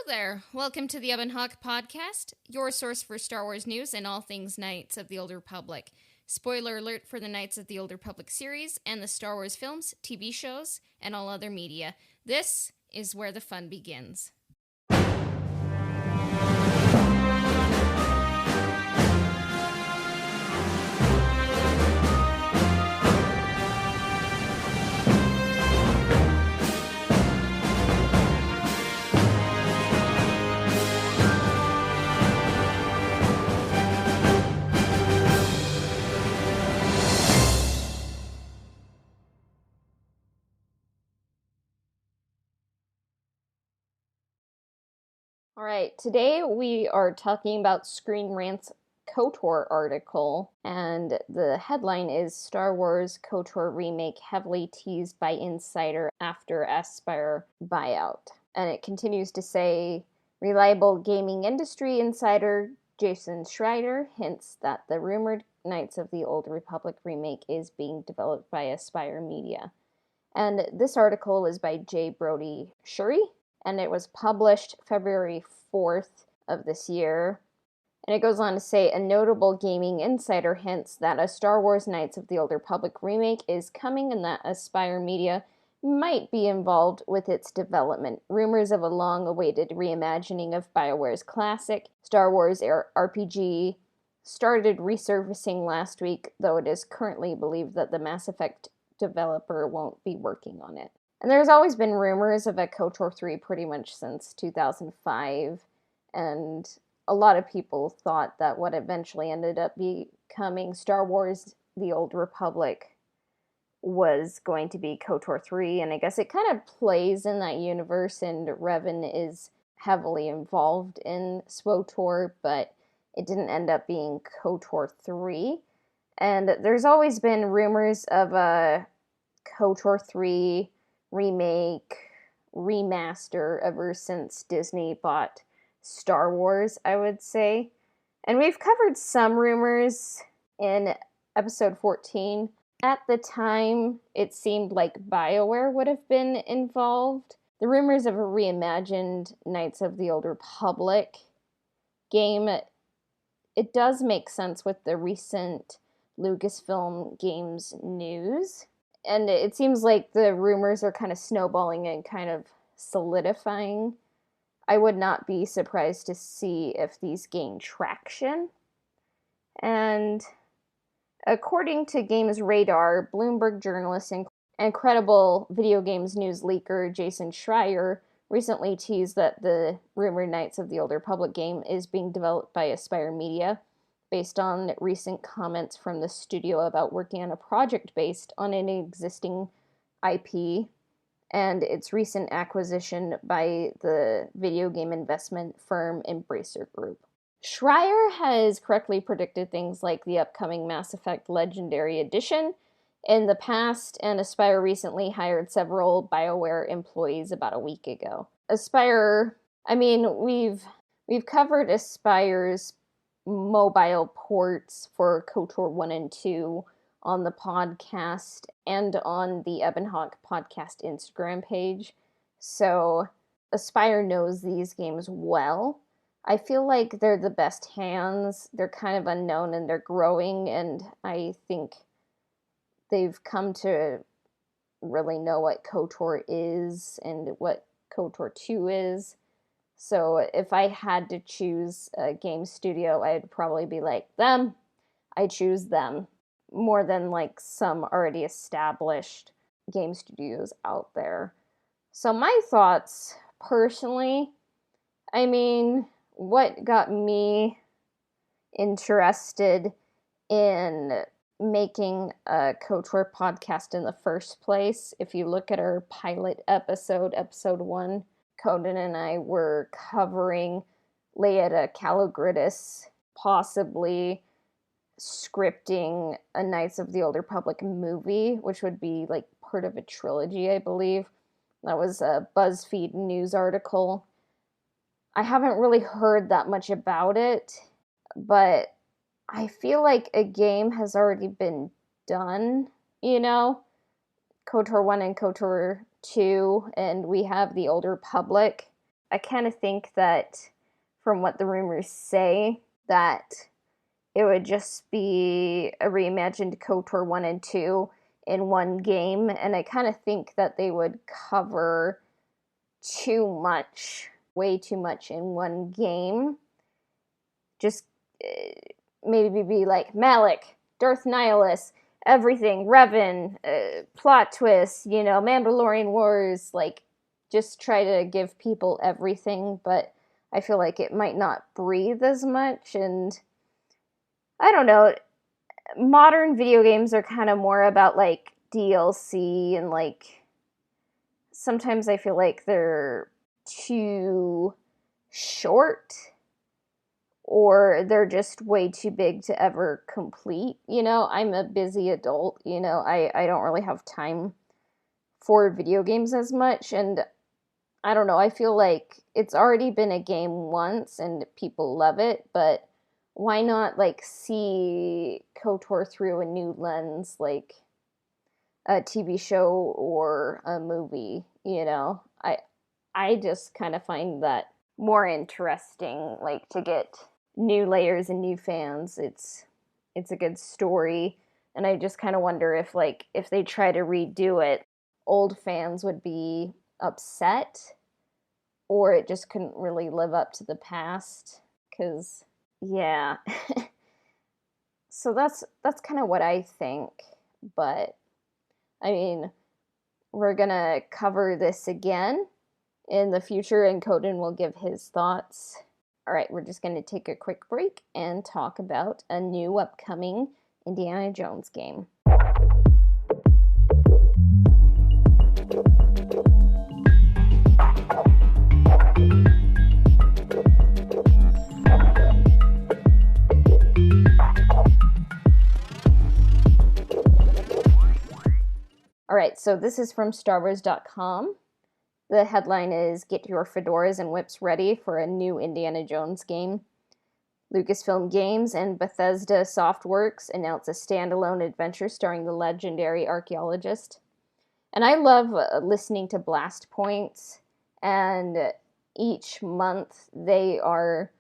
there. Welcome to the Ebon Hawk Podcast, your source for Star Wars news and all things Knights of the Old Republic. Spoiler alert for the Knights of the Old Republic series and the Star Wars films, TV shows, and all other media. This is where the fun begins. All right, today we are talking about Screen Rant's KOTOR article, and the headline is Star Wars KOTOR remake heavily teased by insider after Aspyr buyout. And it continues to say, reliable gaming industry insider Jason Schreier hints that the rumored Knights of the Old Republic remake is being developed by Aspyr Media. And this article was by J. Brody Shuri, and it was published February 4th of this year. And it goes on to say, a notable gaming insider hints that a Star Wars Knights of the Old Republic remake is coming and that Aspyr Media might be involved with its development. Rumors of a long-awaited reimagining of BioWare's classic Star Wars RPG started resurfacing last week, though it is currently believed that the Mass Effect developer won't be working on it. And there's always been rumors of a KOTOR 3 pretty much since 2005, and a lot of people thought that what eventually ended up becoming Star Wars The Old Republic was going to be KOTOR 3, and I guess it kind of plays in that universe, and Revan is heavily involved in SWTOR, but it didn't end up being KOTOR 3. And there's always been rumors of a KOTOR 3 remake, remaster ever since Disney bought Star Wars, I would say. And we've covered some rumors in episode 14. At the time, it seemed like BioWare would have been involved. The rumors of a reimagined Knights of the Old Republic game, it does make sense with the recent Lucasfilm Games news. And it seems like the rumors are kind of snowballing and kind of solidifying. I would not be surprised to see if these gain traction. And according to Games Radar, Bloomberg journalist and credible video games news leaker Jason Schreier recently teased that the rumored Knights of the Old Republic game is being developed by Aspyr Media, based on recent comments from the studio about working on a project based on an existing IP and its recent acquisition by the video game investment firm Embracer Group. Schreier has correctly predicted things like the upcoming Mass Effect Legendary Edition in the past, and Aspyr recently hired several BioWare employees about a week ago. Aspyr, we've covered Aspyr's mobile ports for KOTOR 1 and 2 on the podcast and on the Ebon Hawk podcast Instagram page. So Aspyr knows these games well. I feel like they're the best hands. They're kind of unknown and they're growing, and I think they've come to really know what KOTOR is and what KOTOR 2 is. So if I had to choose a game studio, I'd probably be like them. I choose them more than like some already established game studios out there. So my thoughts personally, what got me interested in making a KOTOR podcast in the first place, if you look at our pilot episode 1, Conan and I were covering Leia Kalogridis possibly scripting a Knights of the Old Republic movie, which would be like part of a trilogy, I believe. That was a BuzzFeed news article. I haven't really heard that much about it, but I feel like a game has already been done, KOTOR 1 and KOTOR 2, and we have the Old Republic. I kind of think that from what the rumors say, that it would just be a reimagined KOTOR 1 and 2 in one game, and I kind of think that they would cover too much, way too much in one game. Just maybe be like Malik, Darth Nihilus, everything, Revan, plot twist, Mandalorian Wars, like just try to give people everything, but I feel like it might not breathe as much, and I don't know. Modern video games are kind of more about like DLC, and like sometimes I feel like they're too short, or they're just way too big to ever complete. I'm a busy adult, I don't really have time for video games as much, and I don't know, I feel like it's already been a game once and people love it, but why not like see KOTOR through a new lens, like a TV show or a movie, I just kind of find that more interesting, like to get new layers and new fans. It's a good story, and I just kind of wonder if they try to redo it, old fans would be upset, or it just couldn't really live up to the past, cuz yeah. So that's kind of what I think, but I mean, we're going to cover this again in the future, and Coden will give his thoughts. All right, we're just going to take a quick break and talk about a new upcoming Indiana Jones game. All right, so this is from StarWars.com. The headline is "Get your fedoras and whips ready for a new Indiana Jones game." Lucasfilm Games and Bethesda Softworks announce a standalone adventure starring the legendary archaeologist. And I love listening to Blast Points, and each month they are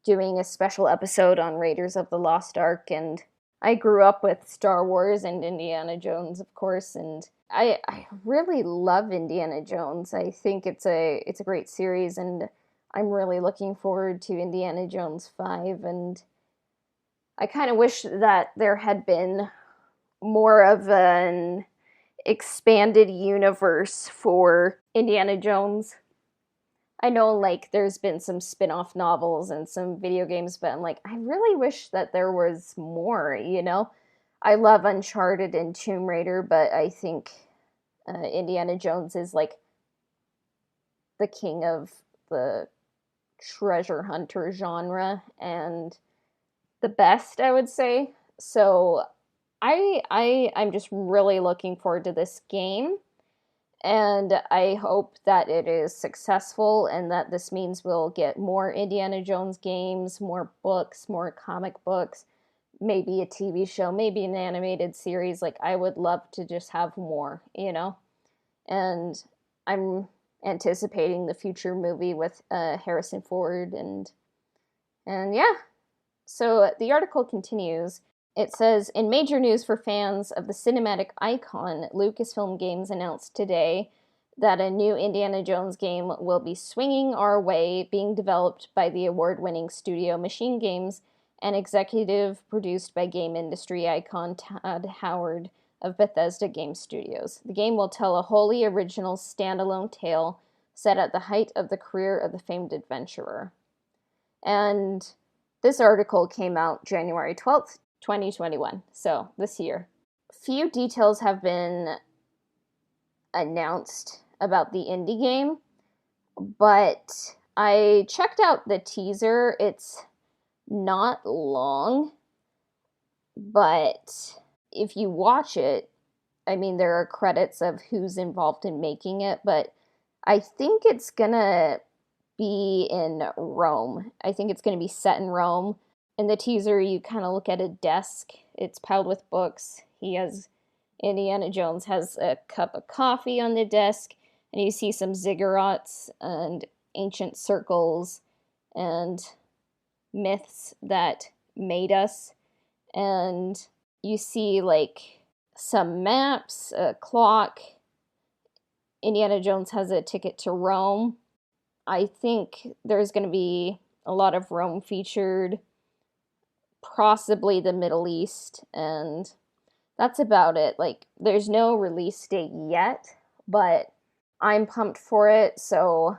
doing a special episode on Raiders of the Lost Ark, and I grew up with Star Wars and Indiana Jones, of course, and I really love Indiana Jones. I think it's a great series, and I'm really looking forward to Indiana Jones 5, and I kind of wish that there had been more of an expanded universe for Indiana Jones. I know, like, there's been some spin-off novels and some video games, but I'm like, I really wish that there was more, I love Uncharted and Tomb Raider, but I think Indiana Jones is, like, the king of the treasure hunter genre, and the best, I would say. So I'm just really looking forward to this game. And I hope that it is successful, and that this means we'll get more Indiana Jones games, more books, more comic books, maybe a TV show, maybe an animated series. Like, I would love to just have more, And I'm anticipating the future movie with Harrison Ford, and yeah. So the article continues. It says, in major news for fans of the cinematic icon, Lucasfilm Games announced today that a new Indiana Jones game will be swinging our way, being developed by the award-winning studio Machine Games and executive produced by game industry icon Todd Howard of Bethesda Game Studios. The game will tell a wholly original standalone tale set at the height of the career of the famed adventurer. And this article came out January 12th, 2021, so this year. Few details have been announced about the indie game, but I checked out the teaser. It's not long, but if you watch it, I mean, there are credits of who's involved in making it, but I think it's gonna be in Rome. I think it's gonna be set in Rome. In the teaser, you kind of look at a desk. It's piled with books. Indiana Jones has a cup of coffee on the desk, and you see some ziggurats, and ancient circles and myths that made us. And you see like some maps, a clock. Indiana Jones has a ticket to Rome. I think there's going to be a lot of Rome featured, possibly the Middle East, and that's about it. Like, there's no release date yet, but I'm pumped for it, so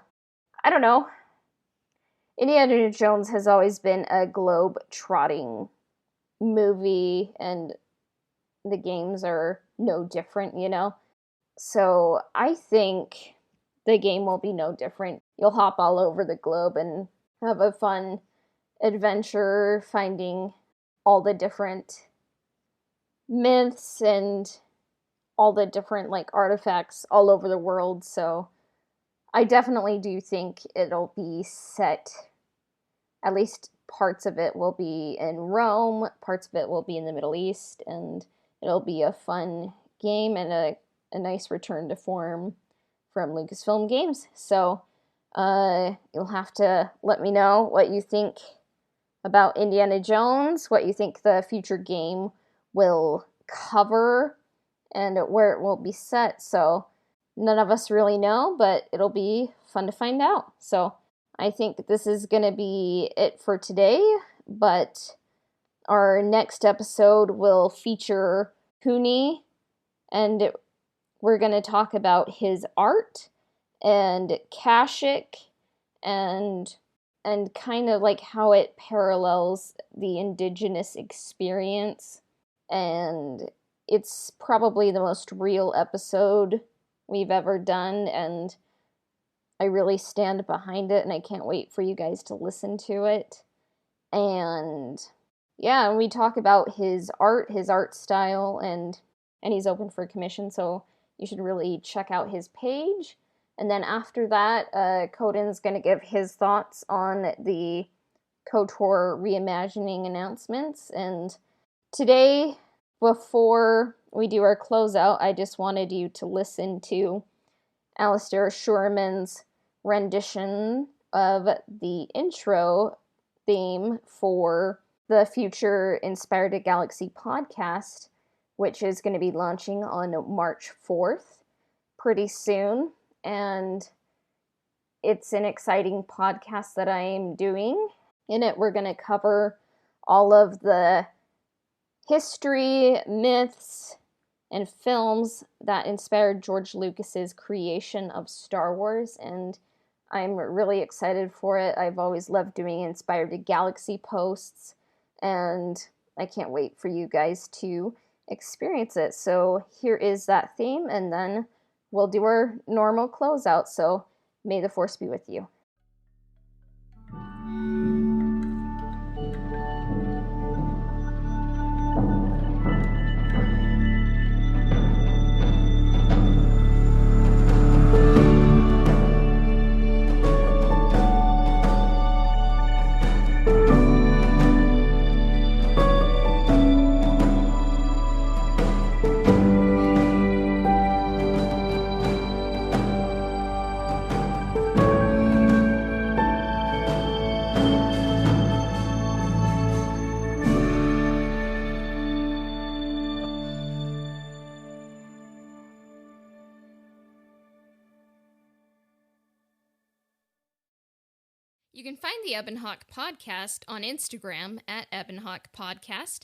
I don't know. Indiana Jones has always been a globe-trotting movie, and the games are no different, you know? So I think the game will be no different. You'll hop all over the globe and have a fun adventure finding all the different myths and all the different like artifacts all over the world. So I definitely do think it'll be set, at least parts of it will be in Rome, parts of it will be in the Middle East, and it'll be a fun game and a nice return to form from Lucasfilm Games. So you'll have to let me know what you think about Indiana Jones, what you think the future game will cover, and where it will be set. So none of us really know, but it'll be fun to find out. So I think this is going to be it for today, but our next episode will feature Cooney, and we're going to talk about his art and Kashyyyk and kind of like how it parallels the indigenous experience. And it's probably the most real episode we've ever done, and I really stand behind it, and I can't wait for you guys to listen to it. And yeah, and we talk about his art style, and he's open for commission, so you should really check out his page. And then after that, Coden's going to give his thoughts on the KOTOR reimagining announcements. And today, before we do our closeout, I just wanted you to listen to Alastair Schurman's rendition of the intro theme for the future Inspired a Galaxy podcast, which is going to be launching on March 4th pretty soon. And it's an exciting podcast that I am doing. In it, we're going to cover all of the history, myths, and films that inspired George Lucas's creation of Star Wars, and I'm really excited for it. I've always loved doing Inspired a Galaxy posts, and I can't wait for you guys to experience it. So here is that theme, and then we'll do our normal closeout. So may the Force be with you. You can find the Ebon Hawk Podcast on Instagram at Ebon Hawk Podcast.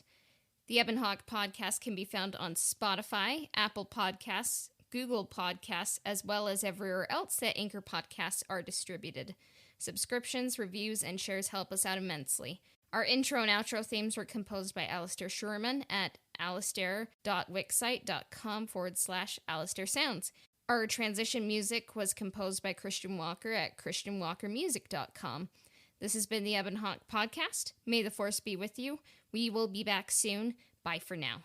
The Ebon Hawk Podcast can be found on Spotify, Apple Podcasts, Google Podcasts, as well as everywhere else that Anchor Podcasts are distributed. Subscriptions, reviews, and shares help us out immensely. Our intro and outro themes were composed by Alastair Schurman at alastair.wixsite.com/Alastair Sounds. Our transition music was composed by Christian Walker at christianwalkermusic.com. This has been the Ebon Hawk Podcast. May the Force be with you. We will be back soon. Bye for now.